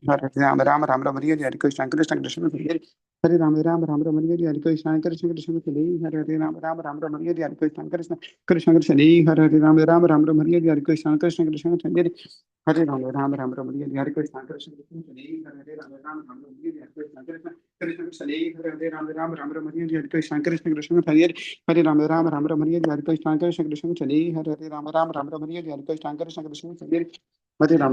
Hare Rama Rama Rama Rama Hare Hare Krishna Krishna Krishna Hare Hare Rama Rama Rama Rama Hare Hare Krishna Krishna Krishna Hare Hare Rama Rama Rama Rama Hare Hare Krishna Krishna Krishna Krishna Hare Hare Rama Rama Rama Rama Hare Hare Krishna Krishna Krishna Hare Hare Rama Rama Rama Rama Hare Hare Krishna Krishna Krishna Hare Hare Rama Rama Rama Hare Hare Krishna Krishna Krishna Hare Hare Rama Rama Rama Rama Hare Hare Krishna Krishna Krishna Hare Hare Rama Rama Rama Rama Hare Hare Krishna Krishna Krishna Hare Hare Rama Rama Rama Rama Hare Hare Krishna Krishna Krishna Hare Hare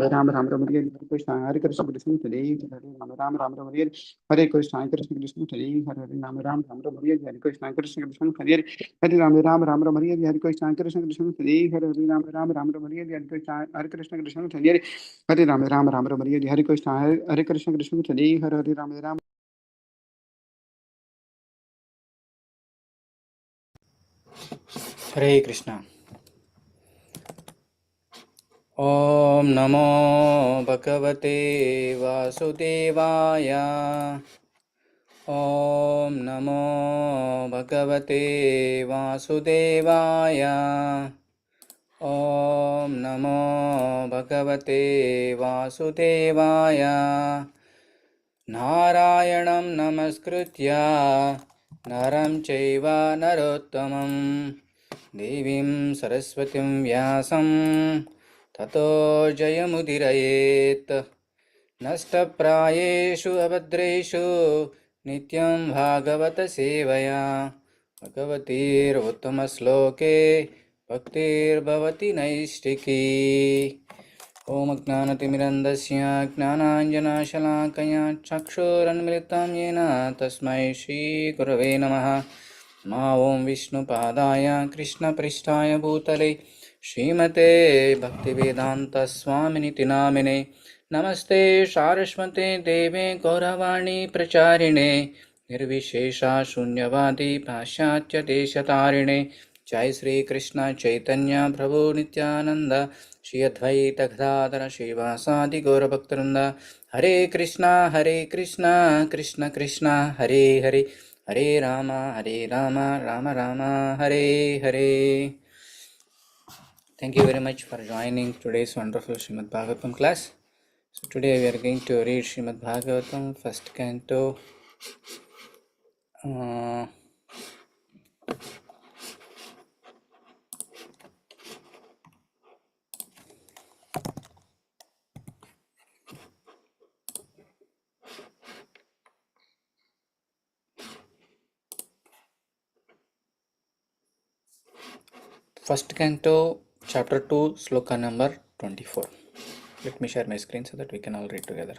Rama Rama Rama Rama Hare Krishna Hare Krishna Krishna Hare Hare Rama Rama Rama Rama Hare Krishna Krishna Krishna Hare Hare Rama Rama Rama Rama Hare Krishna Krishna Krishna Hare Hare Rama Rama Rama Rama Hare Krishna Krishna Krishna Hare Hare Rama Rama Rama Rama Hare Krishna Krishna Krishna Hare Hare Rama Rama Rama Rama Hare Krishna Hare Krishna Krishna Hare Hare Rama Rama Hare Krishna. Om Namo Bhagavate Vasudevaya. Om Namo Bhagavate Vasudevaya. Om Namo Bhagavate Vasudevaya. Narayanam Namaskritya Naram Chaiva Narottamam Devim Saraswatim Vyasam Tato Jayamudirayet Nashtaprayeshu Abhadreshu Nityam Bhagavata Sevaya Bhagavatir Uttamasloke Bhaktir Bhavati Naistiki Om Jnanatimirandasya Jnananjanashalakaya Chakshuranmritam Yena Tasmai Shri Gurave Namaha Ma Om Vishnu Padaya Krishna Prishtaya Bhutale Srimate Bhaktivedanta Swaminiti Namine Namaste Saraswate Deve Gauravani Pracharine Nirvishesha Shunyavadi Pashatya Deshatarine Jai Sri Krishna Chaitanya Prabhu Nityananda Shri Advaita Gadadhara Shivasadi Gaura Bhaktaranda Hare Krishna Krishna Krishna Hare Hare Hare Rama Rama Rama Hare Hare. Thank you very much for joining today's wonderful Srimad Bhagavatam class. So today we are going to read Srimad Bhagavatam first canto. First canto, chapter 2, sloka number 24. Let me share my screen so that we can all read together.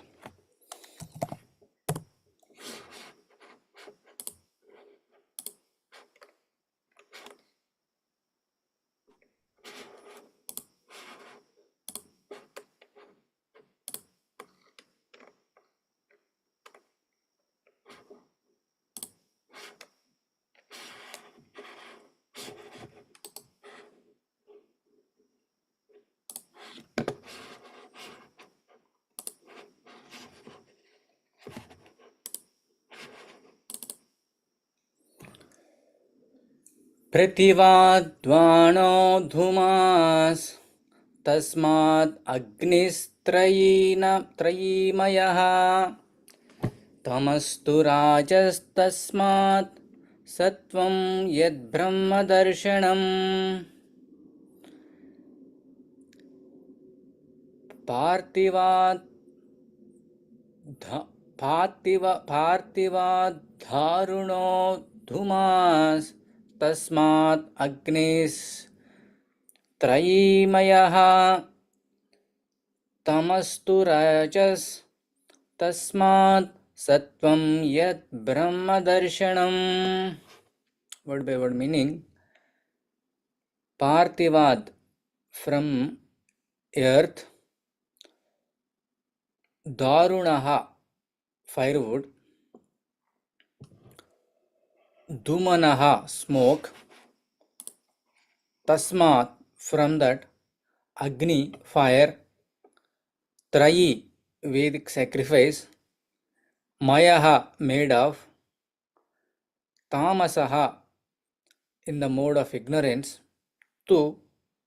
प्रतिवाद्वानो धूमास् तस्माद् अग्निस्त्रयीमयः तमस्तु राजस्तस्मात् सत्वं यद्ब्रह्मदर्शनम् पार्थिवाद्धारुणो धूमास् तस्मात् अग्निस्त्रयीमयः तमस्तु राजस् तस्मात् सत्वं यत् ब्रह्मदर्शनम्. Word by word meaning. Parthivad, from earth. Darunaha, firewood. Dhumanaha, smoke. Tasmat, from that. Agni, fire. Trayi, Vedic sacrifice. Mayaha, made of. Tamasaha, in the mode of ignorance. Tu,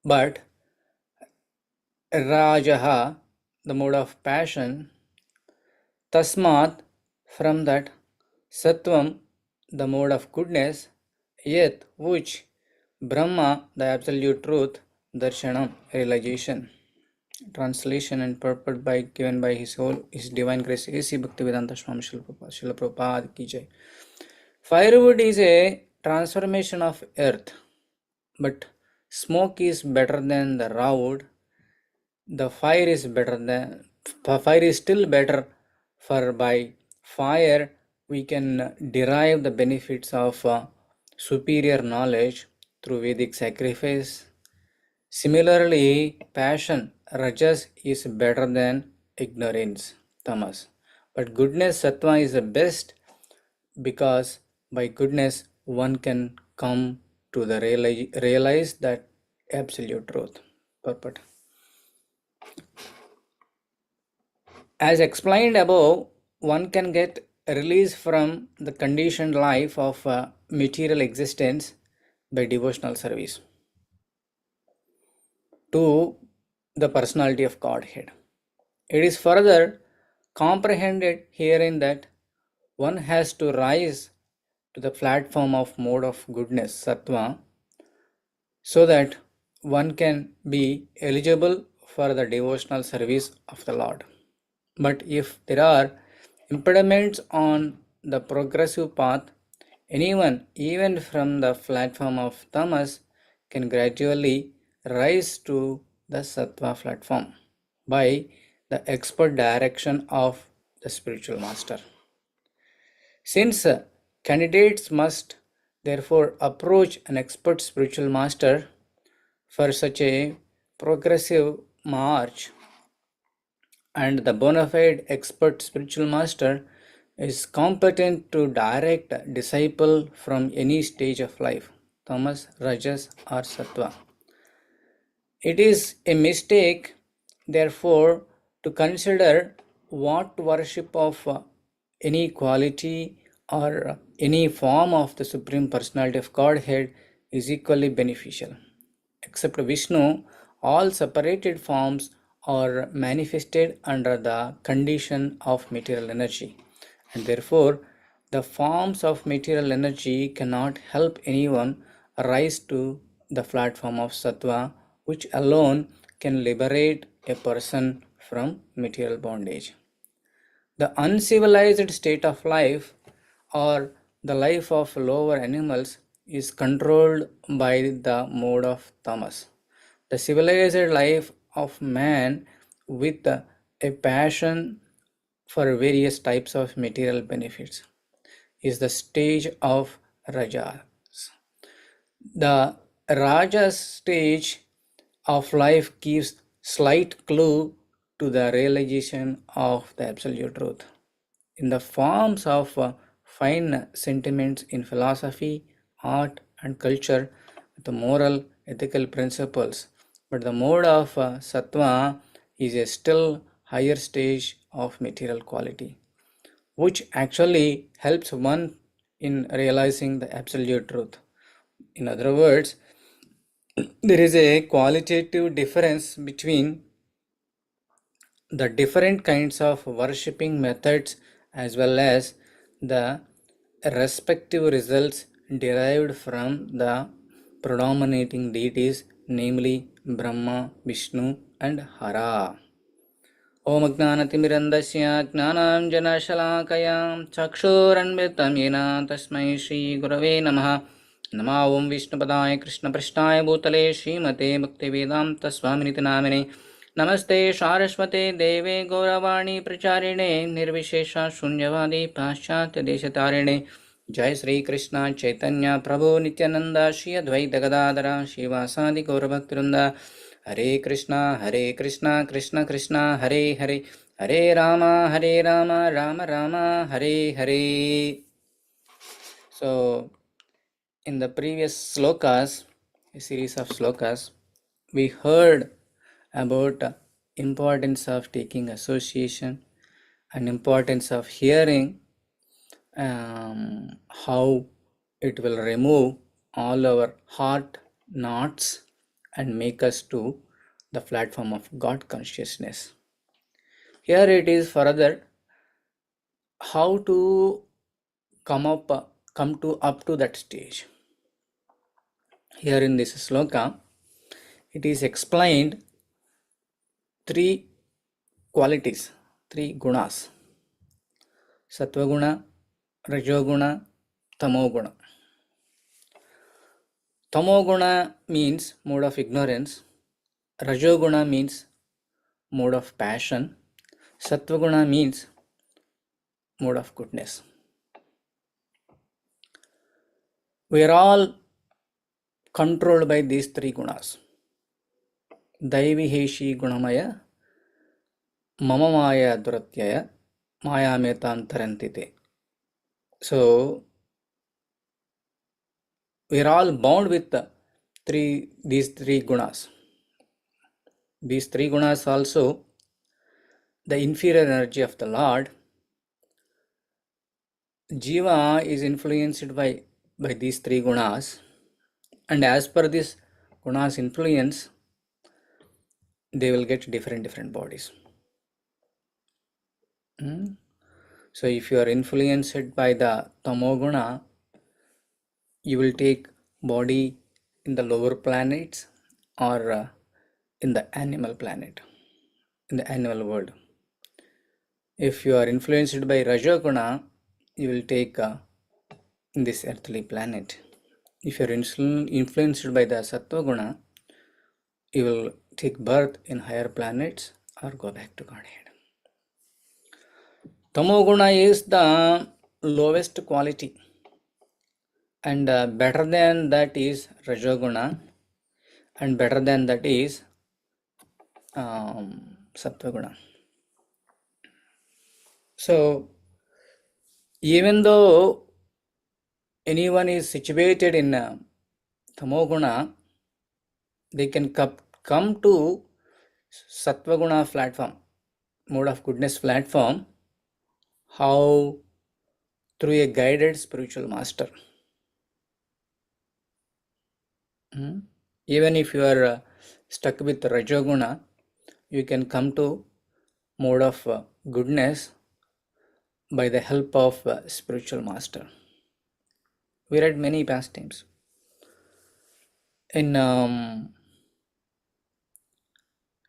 but. Rajaha, the mode of passion. Tasmat, from that, Sattvam, the mode of goodness, Yet, which, Brahma, the absolute truth, Darshanam, realization. Translation and purport by given by His Divine Grace A.C. Bhaktivedanta Swami Srila Prabhupada ki jai. Firewood is a transformation of earth, but smoke is better than the raw wood. The fire is still better, for by fire we can derive the benefits of superior knowledge through Vedic sacrifice. Similarly, passion, rajas, is better than ignorance, tamas. But goodness, sattva, is the best, because by goodness one can come to the realize that absolute truth. Purport. As explained above, one can get release from the conditioned life of material existence by devotional service to the personality of Godhead. It is further comprehended herein that one has to rise to the platform of mode of goodness, sattva, so that one can be eligible for the devotional service of the Lord. But if there are impediments on the progressive path, anyone, even from the platform of tamas, can gradually rise to the sattva platform by the expert direction of the spiritual master. Since candidates must therefore approach an expert spiritual master for such a progressive march, and the bona fide expert spiritual master is competent to direct a disciple from any stage of life, tamas, rajas, or sattva. It is a mistake, therefore, to consider what worship of any quality or any form of the Supreme Personality of Godhead is equally beneficial. Except Vishnu, all separated forms are manifested under the condition of material energy, and therefore the forms of material energy cannot help anyone rise to the platform of sattva, which alone can liberate a person from material bondage. The uncivilized state of life, or the life of lower animals, is controlled by the mode of tamas. The civilized life of man, with a passion for various types of material benefits, is the stage of rajas. The rajas stage of life gives slight clue to the realization of the absolute truth in the forms of fine sentiments in philosophy, art, and culture, the moral, ethical principles. But the mode of sattva is a still higher stage of material quality, which actually helps one in realizing the absolute truth. In other words, there is a qualitative difference between the different kinds of worshipping methods, as well as the respective results derived from the predominating deities, namely Brahma, Vishnu, and Hara. Om Ajnanatimirandasya Jnananjanashalakaya Chakshurannmritam Yena Tasmai Shri Gurave Namaha. Nama Om Vishnupadaya Krishna Prishtaya Bhutale Srimate Bhaktivedanta Swaminiti Namine. Namaste Saraswate Deve Gauravani Pracharine Nirvishesha Shunyavadi Paschatya Deshatarine. Jai Sri Krishna Chaitanya Prabhu Nityananda Shri Advaita Gadadara Shivasadi Gauravaktirunda. Hare Krishna, Krishna Krishna, Hare Hare, Hare Rama, Rama Rama, Hare Hare. So, in the previous slokas, a series of slokas, we heard about importance of taking association and importance of hearing, how it will remove all our heart knots and make us to the platform of God consciousness. Here it is further how to come to that stage. Here in this sloka, it is explained three qualities, three gunas: Satvaguna, Rajoguna, Tamoguna. Tamoguna means mode of ignorance, Rajoguna means mode of passion, Satvaguna means mode of goodness. We are all controlled by these three gunas. Daiviheshi gunamaya, mama maya duratyaya, maya metantarantite. So we are all bound with these three gunas. These three gunas also, the inferior energy of the Lord. Jiva is influenced by these three gunas, and as per this gunas influence, they will get different bodies. So if you are influenced by the tamoguna, you will take body in the lower planets or in the animal planet, in the animal world. If you are influenced by rajoguna, you will take in this earthly planet. If you are influenced by the sattva-guna, you will take birth in higher planets or go back to Godhead. Tamoguna is the lowest quality, and better than that is Rajoguna, and better than that is Sattva-guna. So even though anyone is situated in Tamoguna, they can come to Sattva-guna platform, mode of goodness platform. How? Through a guided spiritual master. Even if you are stuck with Rajoguna, you can come to mode of goodness by the help of spiritual master. We read many pastimes. In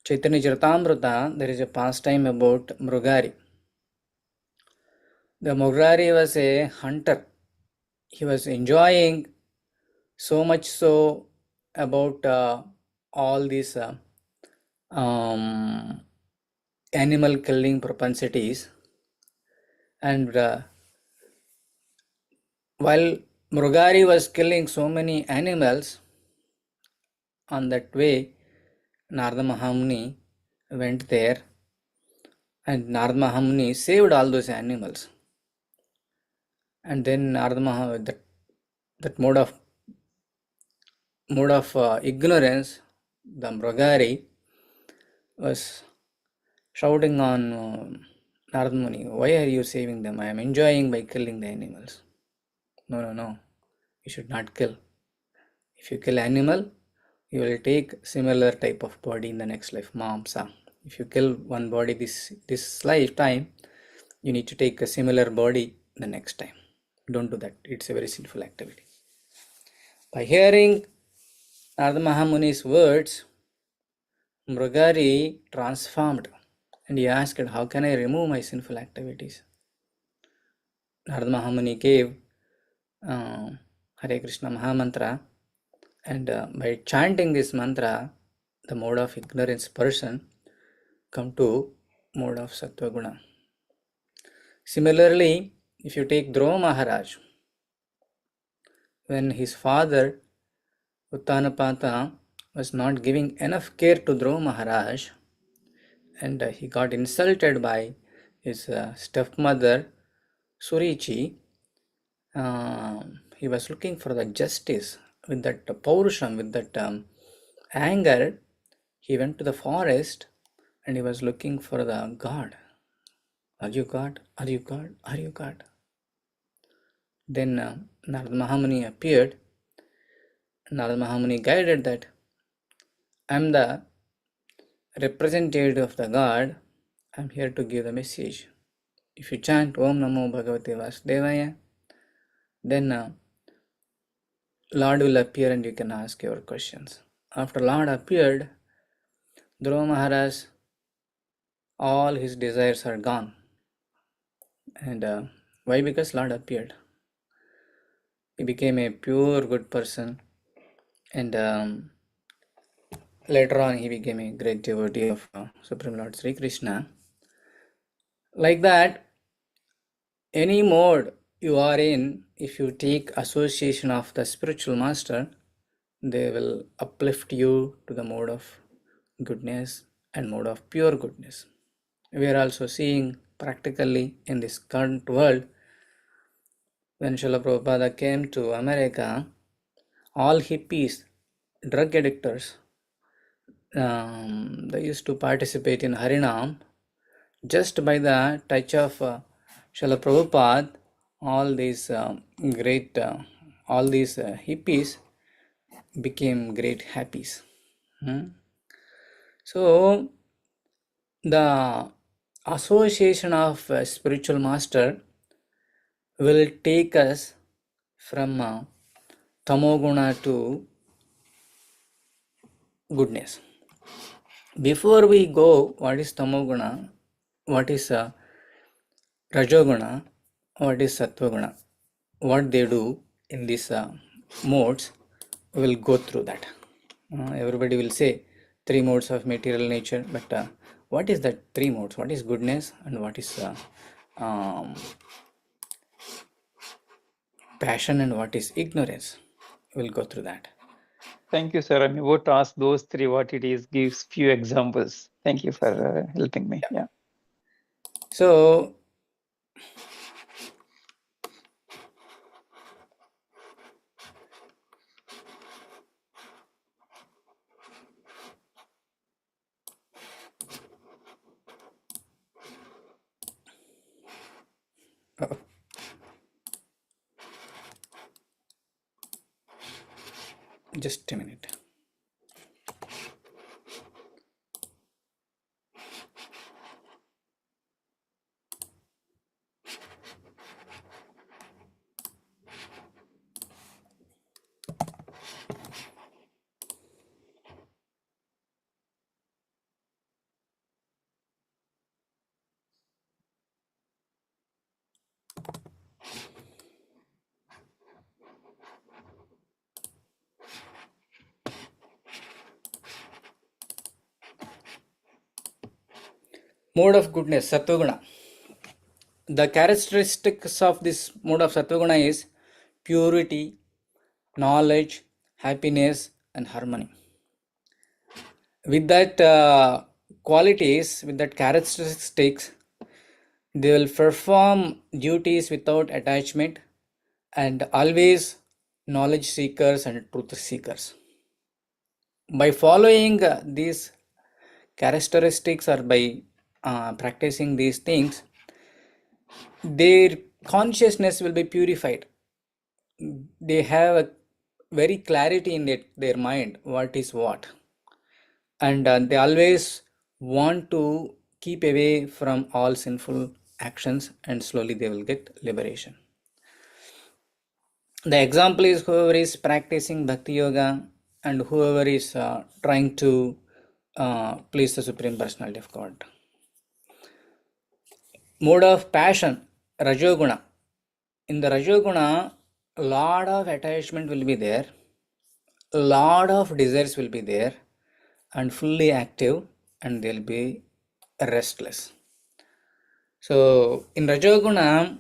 Chaitanya Charitamrita, there is a pastime about Mrugari. The Mrugari was a hunter. He was enjoying so much so about all these animal killing propensities, and while Mrugari was killing so many animals, on that way Narada Mahamuni went there, and Narada Mahamuni saved all those animals. And then Narada Mahamuni, that mode of ignorance, the Mrugari was shouting on Narada Muni, "Why are you saving them? I am enjoying by killing the animals." No. You should not kill. If you kill animal, you will take similar type of body in the next life, mamsa. If you kill one body this lifetime, you need to take a similar body the next time. Don't do that. It's a very sinful activity. By hearing Narada Mahamuni's words, Mrugari transformed, and he asked, "How can I remove my sinful activities?" Narada Mahamuni gave Hare Krishna Mahamantra, and by chanting this mantra, the mode of ignorance person come to mode of Sattva Guna. Similarly, if you take Dhruva Maharaj, when his father Uttanapata was not giving enough care to Dhruva Maharaj, and he got insulted by his stepmother Surichi, he was looking for the justice. With that paurusham, with that anger, he went to the forest and he was looking for the God. Are you God? Are you God? Are you God? Then Narada Mahamuni appeared. Narada Mahamuni guided that I am the representative of the God. I am here to give the message. If you chant Om Namo Bhagavate Vasudevaya, then Lord will appear and you can ask your questions. After Lord appeared, Dhruva Maharaj, all his desires are gone. And why? Because Lord appeared. He became a pure good person, and later on he became a great devotee of Supreme Lord Sri Krishna. Like that, any mode you are in, if you take association of the spiritual master, they will uplift you to the mode of goodness and mode of pure goodness. We are also seeing practically in this current world, when Srila Prabhupada came to America, all hippies, drug addictors, they used to participate in Harinam. Just by the touch of Srila Prabhupada, all these all these hippies became great happies. So the association of a spiritual master will take us from tamoguna to goodness. Before we go, what is tamoguna? What is rajoguna? What is sattva-guna? What they do in these modes, we will go through that. Everybody will say 3 modes of material nature, but what is that 3 modes? What is goodness and what is passion and what is ignorance? We'll go through that. Thank you, sir. I'm about to ask those 3 what it is, gives few examples. Thank you for helping me. Yeah. So just a minute. Mode of goodness, sattva-guna. The characteristics of this mode of sattva-guna is purity, knowledge, happiness, and harmony. With that qualities, with that characteristics, they will perform duties without attachment and always knowledge seekers and truth seekers. By following these characteristics or by practicing these things, their consciousness will be purified. They have a very clarity in their mind, what is what. And they always want to keep away from all sinful actions, and slowly they will get liberation. The example is whoever is practicing bhakti yoga and whoever is trying to please the Supreme Personality of God. Mode of passion, rajoguna. In the rajoguna, a lot of attachment will be there, a lot of desires will be there, and fully active, and they'll be restless. So in rajoguna,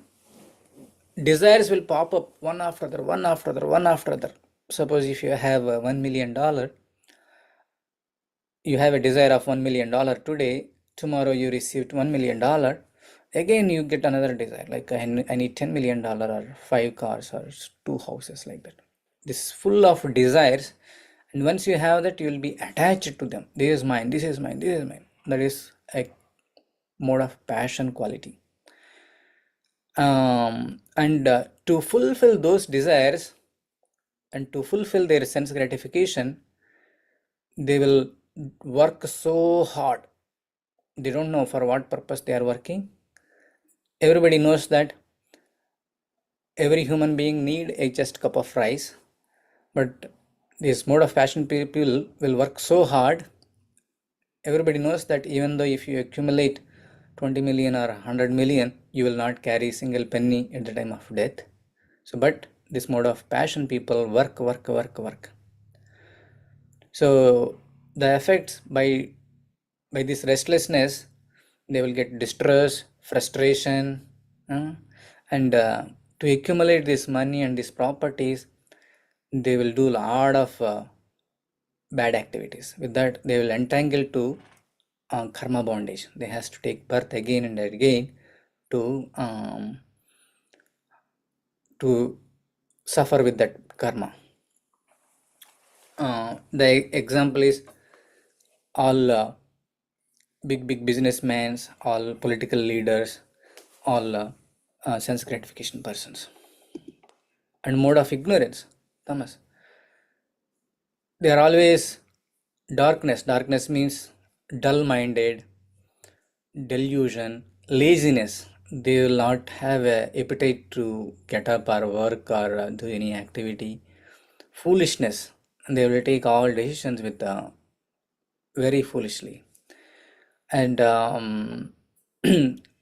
desires will pop up one after other, one after other, one after other. Suppose if you have $1 million, you have a desire of $1 million today, tomorrow you received $1 million, again you get another desire, like I need $10 million or 5 cars or 2 houses, like that. This is full of desires, and once you have that, you will be attached to them. This is mine, this is mine, this is mine. That is a mode of passion quality. And to fulfill those desires and to fulfill their sense gratification, they will work so hard. They don't know for what purpose they are working. everybody knows that every human being need a just cup of rice, but this mode of passion people will work so hard. Everybody knows that even though if you accumulate 20 million or 100 million, you will not carry a single penny at the time of death. So, but this mode of passion people work. So the effects by this restlessness, they will get distress, frustration, and to accumulate this money and these properties, they will do a lot of bad activities. With that, they will entangle to karma bondage. They has to take birth again and again to suffer with that karma. The example is all big businessmen, all political leaders, all sense gratification persons. And mode of ignorance, tamas. They are always darkness. Darkness means dull-minded, delusion, laziness. They will not have a appetite to get up or work or do any activity. Foolishness. They will take all decisions with very foolishly. And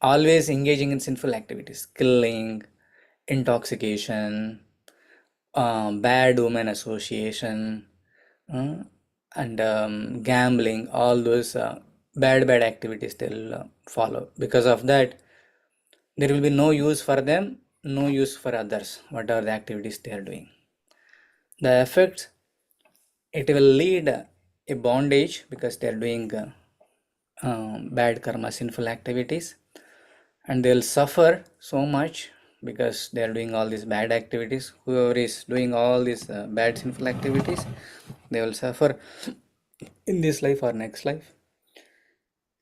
always engaging in sinful activities, killing, intoxication, bad woman association, and gambling. All those bad activities they'll follow. Because of that, there will be no use for them, no use for others, whatever the activities they are doing. The effects, it will lead a bondage because they are doing bad karma, sinful activities, and they'll suffer so much because they are doing all these bad activities. Whoever is doing all these bad sinful activities, they will suffer in this life or next life.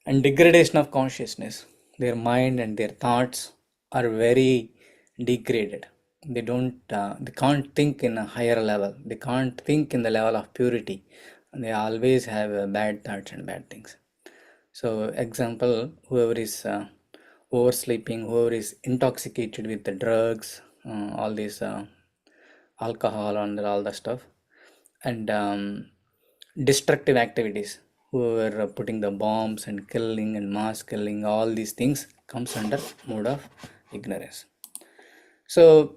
And degradation of consciousness, their mind and their thoughts are very degraded. They can't think in a higher level. They can't think in the level of purity. They always have bad thoughts and bad things. So example, whoever is oversleeping, whoever is intoxicated with the drugs, all this alcohol and all the stuff, and destructive activities, whoever are putting the bombs and killing and mass killing, all these things comes under mode of ignorance. So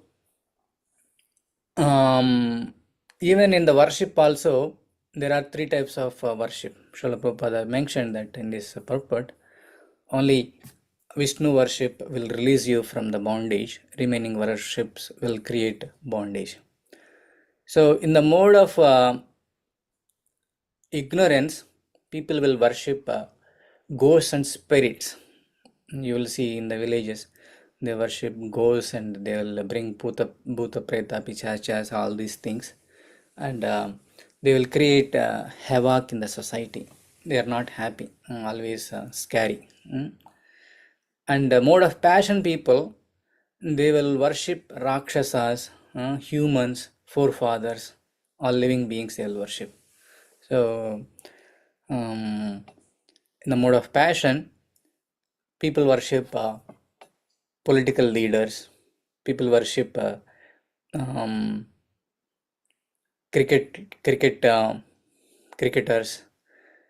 even in the worship also, there are three types of worship. Srila Prabhupada mentioned that in this purport. Only Vishnu worship will release you from the bondage. Remaining worships will create bondage. So in the mode of ignorance, people will worship ghosts and spirits. You will see in the villages, they worship ghosts and they will bring bhuta preta, pichachas, all these things. And they will create havoc in the society. They are not happy, always scary. And the mode of passion people, they will worship rakshasas, humans, forefathers, all living beings they will worship. So in the mode of passion, people worship political leaders, people worship cricketers,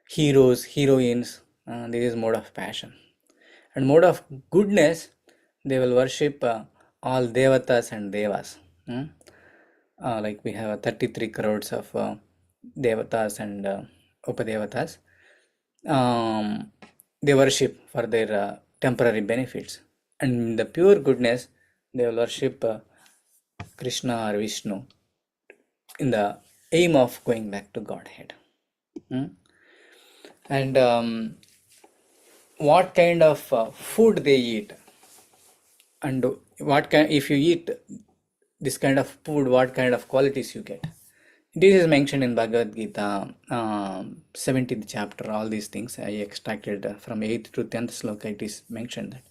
heroes, heroines. This is mode of passion. And mode of goodness, they will worship all devatas and devas. Like we have 33 crores of devatas and upadevatas. They worship for their temporary benefits. And in the pure goodness, they will worship Krishna or Vishnu in the aim of going back to Godhead. And what kind of food they eat, and if you eat this kind of food, what kind of qualities you get. This is mentioned in Bhagavad Gita 17th chapter. All these things I extracted from 8th to 10th sloka. It is mentioned that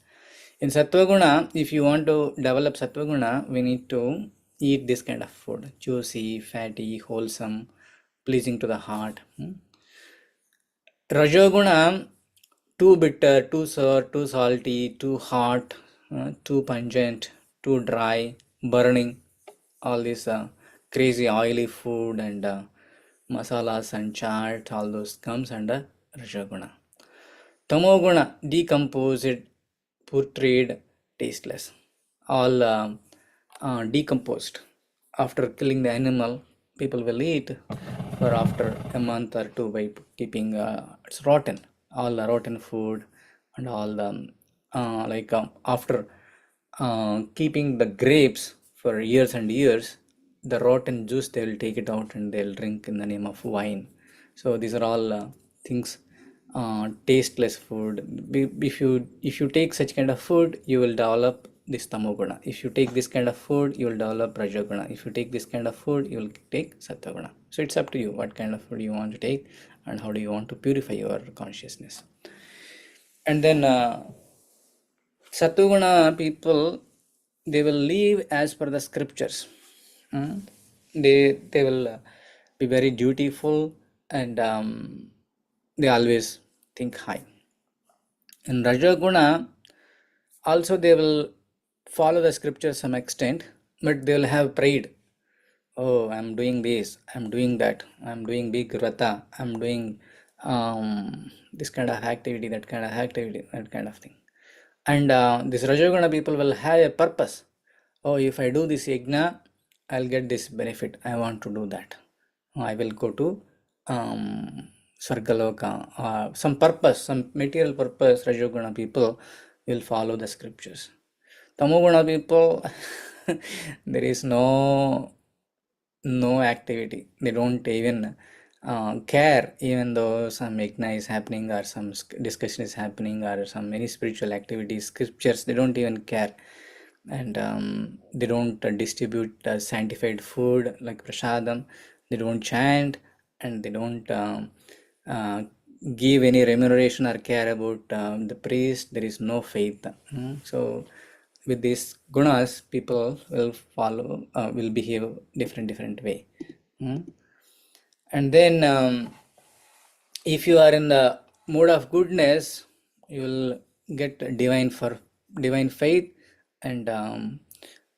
in Sattva-guna, if you want to develop Sattva-guna, we need to eat this kind of food: juicy, fatty, wholesome, pleasing to the heart. Rajoguna, too bitter, too sour, too salty, too hot, too pungent, too dry, burning, all this crazy oily food and masalas and chaat, all those comes under Rajaguna. Tamoguna, decomposed, portrayed, tasteless, all decomposed. After killing the animal, people will eat for after a month or two by keeping it's rotten, all the rotten food and all the after keeping the grapes for years and years, the rotten juice they will take it out and they'll drink in the name of wine. So these are all things, tasteless food. If you take such kind of food, you will develop this tamoguna. If you take this kind of food, you will develop rajaguna. If you take this kind of food, you will take sattva. So it's up to you what kind of food you want to take and how do you want to purify your consciousness. And then Satuguna people, they will live as per the scriptures. They will be very dutiful and they always think high. In Rajaguna, also they will follow the scriptures some extent, but they will have pride. Oh, I'm doing this, I'm doing that, I'm doing big vrata, I'm doing this kind of activity, that kind of activity, that kind of thing. And this Rajoguna people will have a purpose. Oh, if I do this yajna, I'll get this benefit. I want to do that. I will go to Svargaloka. Some purpose, some material purpose, Rajoguna people will follow the scriptures. Tamoguna people, there is no activity. They don't even care, even though some yajna is happening or some discussion is happening or some many spiritual activities, scriptures, they don't even care. And they don't distribute sanctified food like prasadam. They don't chant and they don't give any remuneration or care about the priest. There is no faith. So with these gunas, people will follow, will behave different way. And then if you are in the mood of goodness, you will get divine faith, and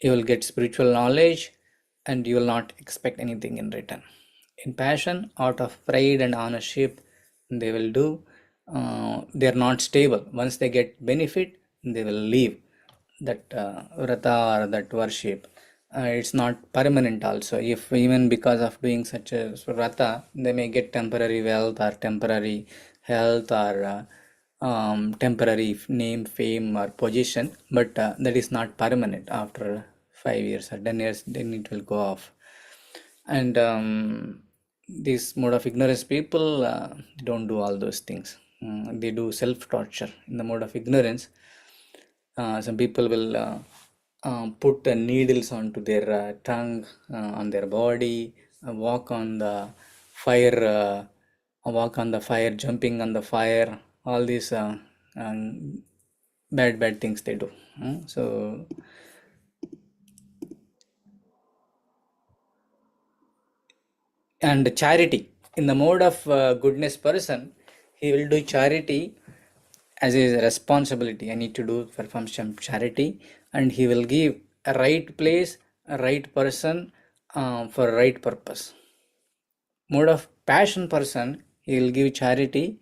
you will get spiritual knowledge, and you will not expect anything in return. In passion, out of pride and ownership, they will do. They are not stable. Once they get benefit, they will leave that vrata or that worship. It's not permanent also. If even because of doing such a vrata, they may get temporary wealth or temporary health or temporary name, fame or position, but that is not permanent. After 5 years or 10 years, then it will go off. And this mode of ignorance people don't do all those things. They do self-torture in the mode of ignorance. Some people will put needles onto their tongue, on their body, walk on the fire, jumping on the fire. All these bad things they do. So and charity, in the mode of goodness person, he will do charity as his responsibility. I need to do perform some charity, and he will give a right place, a right person for right purpose. Mode of passion person, he will give charity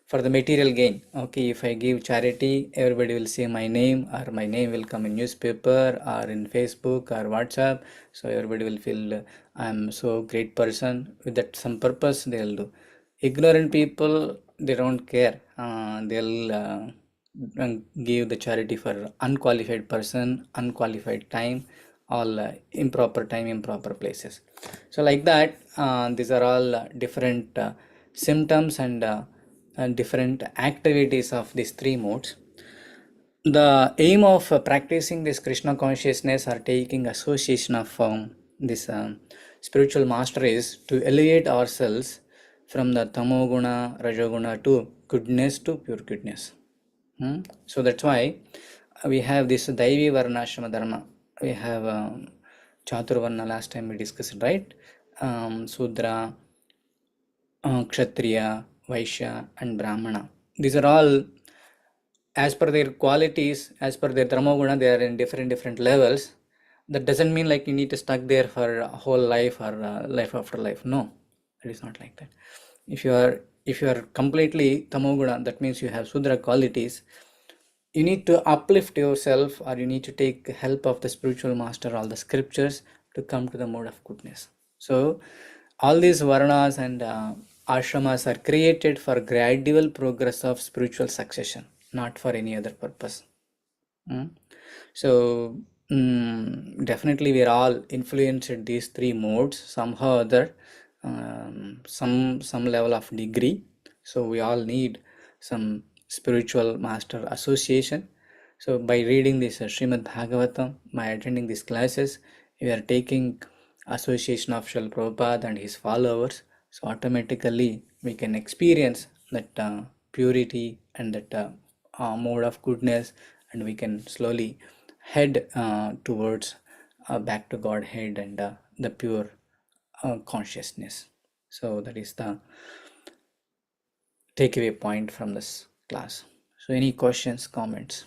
for the material gain. Okay, if I give charity, everybody will see my name, or my name will come in newspaper or in Facebook or WhatsApp. So everybody will feel I'm so great person. With that some purpose they will do. Ignorant people, they don't care. They'll give the charity for unqualified person, unqualified time, all improper time, improper places. So like that, these are all different symptoms and different activities of these three modes. The aim of practicing this Krishna consciousness or taking association of this spiritual master is to elevate ourselves from the tamoguna, rajoguna to goodness, to pure goodness. So that's why we have this Daivi Varnashrama Dharma. We have Chaturvarna, last time we discussed, right? Sudra, Kshatriya, Vaishya and Brahmana. These are all as per their qualities, as per their dharma they are in different levels. That doesn't mean like you need to stuck there for a whole life or life after life. No, it is not like that. If you are completely tamoguna, that means you have sudra qualities. You need to uplift yourself, or you need to take help of the spiritual master, all the scriptures, to come to the mode of goodness. So all these varnas and ashramas are created for gradual progress of spiritual succession, not for any other purpose. So definitely we are all influenced these three modes somehow or other, some level of degree. So we all need some spiritual master association. So by reading this Srimad Bhagavatam, by attending these classes, we are taking association of Srila Prabhupada and his followers. So automatically we can experience that purity and that mode of goodness, and we can slowly head towards back to Godhead and the pure consciousness. So that is the takeaway point from this class. So any questions, comments?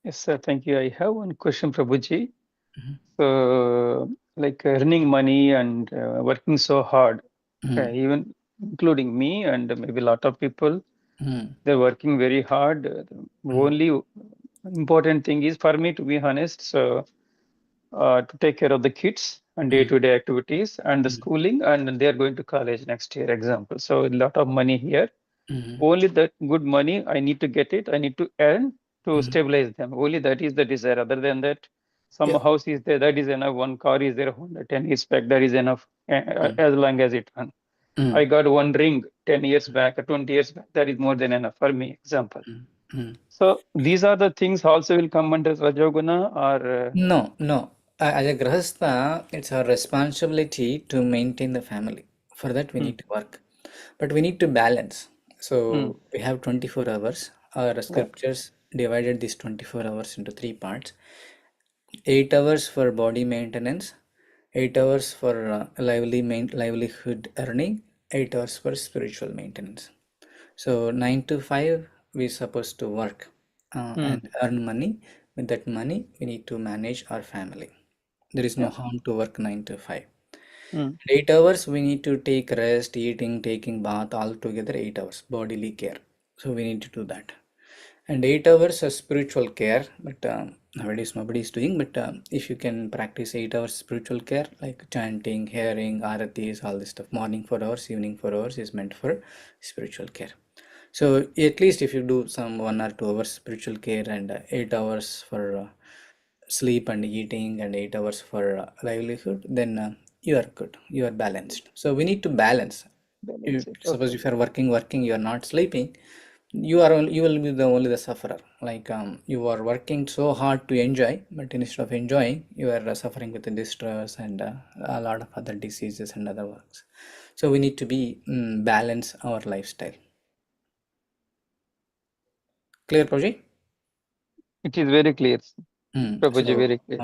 Yes, sir. Thank you. I have one question, Prabhuji. Mhm. So, like earning money and working so hard, Mhm. even including me and maybe a lot of people, Mhm. they're working very hard. The only important thing is for me, to be honest, so to take care of the kids and day-to-day activities and the schooling, and they're going to college next year, example. So a lot of money here. Mhm. Only that good money, I need to get it. I need to earn to Mhm. stabilize them. Only that is the desire. Other than that, some Yeah. house is there, that is enough. One car is there, Honda 10 years back, that is enough, Mhm. as long as it runs. I Mhm. got one ring 10 years back, 20 years back, that is more than enough for me, example. Mhm. So these are the things also will come under Rajoguna or No, no. As a grahastha, it's our responsibility to maintain the family. For that, we mm, need to work, but we need to balance. mm, So we have 24 hours. Our yeah, scriptures divided these 24 hours into three parts: 8 hours for body maintenance, 8 hours for livelihood earning, 8 hours for spiritual maintenance. So 9 to 5 we're supposed to work mm, and earn money. With that money, we need to manage our family. There is no yeah, harm to work 9 to 5. mm, 8 hours we need to take rest, eating, taking bath, all together 8 hours bodily care. So we need to do that. And 8 hours of spiritual care, but nowadays nobody is doing. But if you can practice 8 hours spiritual care, like chanting, hearing, aratis, all this stuff, morning 4 hours, evening 4 hours is meant for spiritual care. So at least if you do some 1 or 2 hours spiritual care and 8 hours for sleep and eating and 8 hours for livelihood, then you are good. You are balanced. So we need to balance. balance You, it. suppose Okay. if you are working, you are not sleeping. You will be the only the sufferer. Like you are working so hard to enjoy, but instead of enjoying, you are suffering with the distress and a lot of other diseases and other works. So we need to be balance our lifestyle. Clear, project? It is very clear, Prabhuji, So very clear.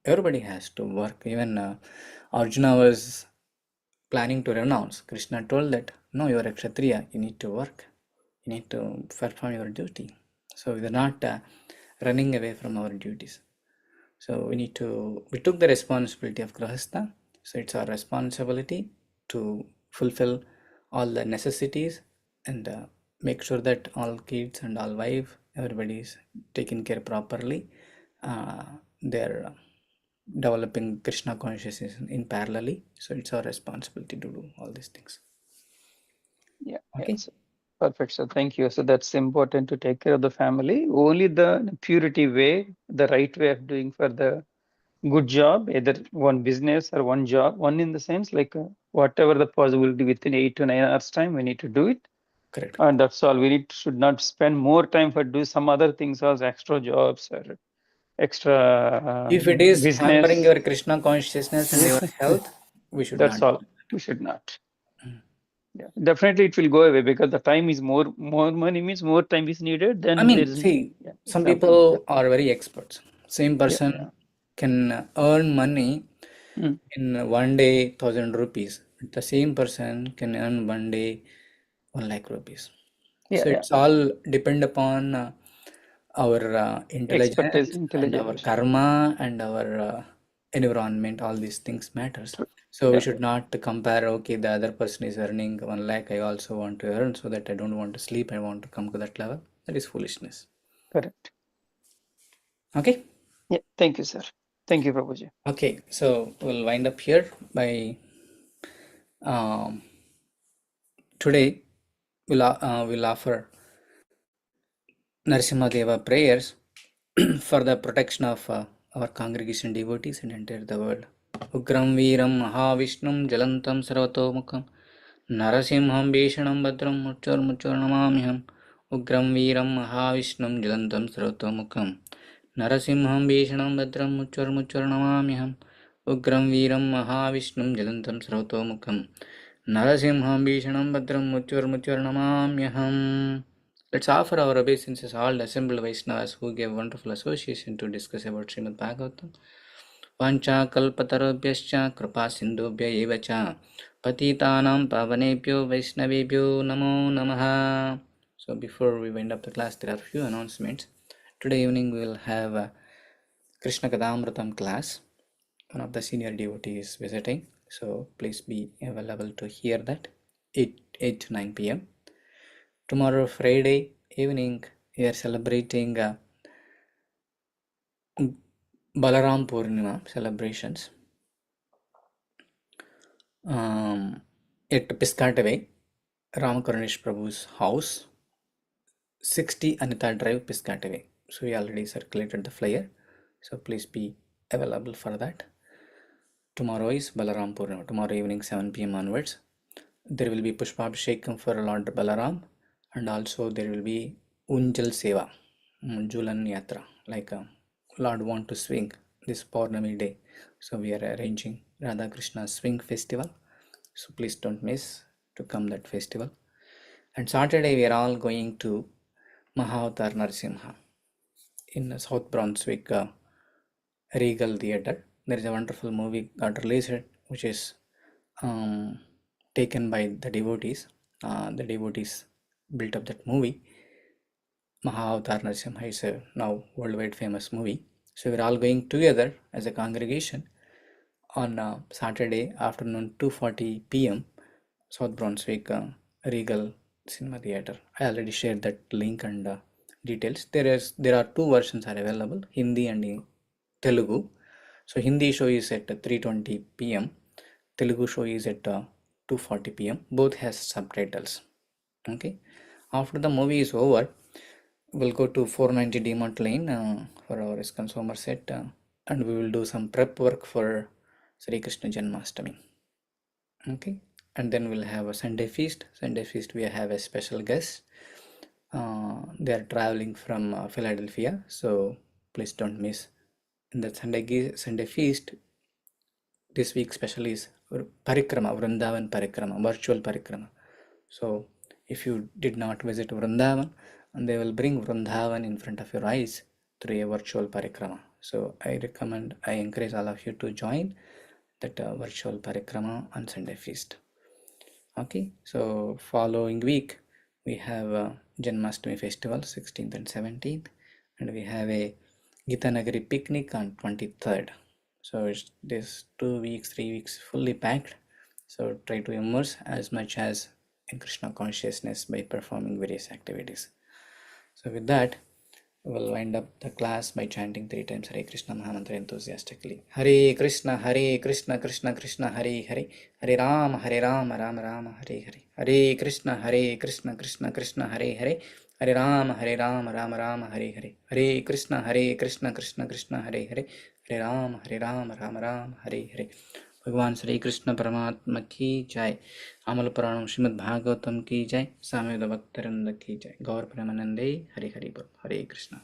everybody has to work. Even Arjuna was planning to renounce. Krishna told that no, you are a Kshatriya, you need to work, you need to perform your duty. So we are not running away from our duties. So we took the responsibility of Grahastha. So it's our responsibility to fulfill all the necessities and make sure that all kids and all wife, everybody is taken care properly. They're developing Krishna consciousness in parallelly. So it's our responsibility to do all these things. Yeah, Okay, yes. Perfect. So thank you. So that's important to take care of the family. Only the purity way, the right way of doing for the good job, either one business or one job, one in the sense like whatever the possibility within 8 to 9 hours time, we need to do it. correct. And that's all. We should not spend more time for do some other things as extra jobs or extra If it is hampering business. your Krishna consciousness and your health, we should That's not do all. We should not. Yeah, definitely it will go away because the time is more money means more time is needed. I Then there mean, is see, yeah, some example. Yeah, people are very experts. Same yeah, yeah. person can earn money Mm, in one day 1,000 rupees. The same person can earn one day 1 lakh rupees. So Yeah. it's all depend upon our Expertise, intelligence and our intelligence. karma and our environment. All these things matters. True. So we Yeah, should not compare. Okay, the other person is earning 1 lakh. I also want to earn, so that I don't want to sleep. I want to come to that level. That is foolishness. correct. Okay. Yeah, thank you, sir. Thank you, Prabhuji. Okay. So we'll wind up here by um, today. We'll offer Narasimha prayers for the protection of our congregation devotees and entire the world. Ugram Veeram Mahavishnum Jalantam Sarvatomukham Narasimham Bhishanam Bhadram Muchur Namamiham Ugram Veeram Mahavishnum Jalantam Sarvatomukham Narasimham Bhishanam Bhadram Muchur Namamiham Ugram Veeram Mahavishnum Jalantam Sarvatomukham Narasimham Bhishanam Bhadram Muchur Namamiham. Let's offer our obeisances all the assembled Vaishnavas who gave wonderful association to discuss about Srimad Bhagavatam. Vancha kalpatarobhyascha kripa sindhubhya eva cha patitanam pavanebhyo vaishnavebhyo namo namaha. So before we wind up the class, there are a few announcements. Today evening we will have a Krishna Kadamratam class. One of the senior devotees is visiting, so please be available to hear that 8 to 9 p.m. Tomorrow, Friday evening, we are celebrating Balaram Purnima celebrations at Piscataway, Ramakaranish Prabhu's house, 60 Anita Drive, Piscataway. So we already circulated the flyer, so please be available for that. Tomorrow is Balaram Purnima. Tomorrow evening 7 p.m. onwards, there will be Pushpabhishekam for Lord Balaram, and also there will be Unjal Seva, Julan Yatra, like Lord want to swing this Purnami day. So we are arranging Radha Krishna Swing Festival. So please don't miss to come that festival. And Saturday we are all going to Mahavatar Narasimha in South Brunswick Regal Theatre. There is a wonderful movie got released which is taken by the devotees. The devotees built up that movie. Mahavatar Narasimha is a now worldwide famous movie. So we're all going together as a congregation on Saturday afternoon 2:40 p.m. South Brunswick Regal Cinema Theatre. I already shared that link and details. There are two versions are available, Hindi and Telugu. So Hindi show is at 3:20 p.m. Telugu show is at 2:40 p.m. Both has subtitles. Okay. After the movie is over, we'll go to 490 Demont Lane for our ISKCON Somerset and we will do some prep work for Sri Krishna Janmashtami. Okay. And then we'll have a Sunday feast. Sunday feast we have a special guest. They are traveling from Philadelphia, so please don't miss. In the Sunday feast, this week special is Parikrama, Vrindavan Parikrama, virtual Parikrama. So if you did not visit Vrindavan, and they will bring Vrindavan in front of your eyes through a virtual Parikrama. So I encourage all of you to join that virtual Parikrama on Sunday feast. Okay, so following week we have Janmashtami festival 16th and 17th, and we have a Gita Nagari picnic on 23rd. So it's this 2 weeks, 3 weeks fully packed. So try to immerse as much as in Krishna consciousness by performing various activities. So with that, we'll wind up the class by chanting 3 times Hare Krishna Mahamantra enthusiastically. Hare Krishna, Krishna Krishna, Hare Hare, Hare Rama, Rama Rama, Hare Hare. Hare Krishna, Krishna Krishna, Hare Hare, Hare Rama, Rama Rama, Hare Hare. Hare Krishna, Krishna Krishna, Hare Hare, Hare Rama, Rama Rama, Hare Hare. भगवान श्री कृष्ण परमात्मा की जय। अमल पुराणम श्रीमद् भागवतम की जय। सामवेद भक्तवृंद की जय। गौर प्रेमानंदे हरे हरि बोल। हरे कृष्ण।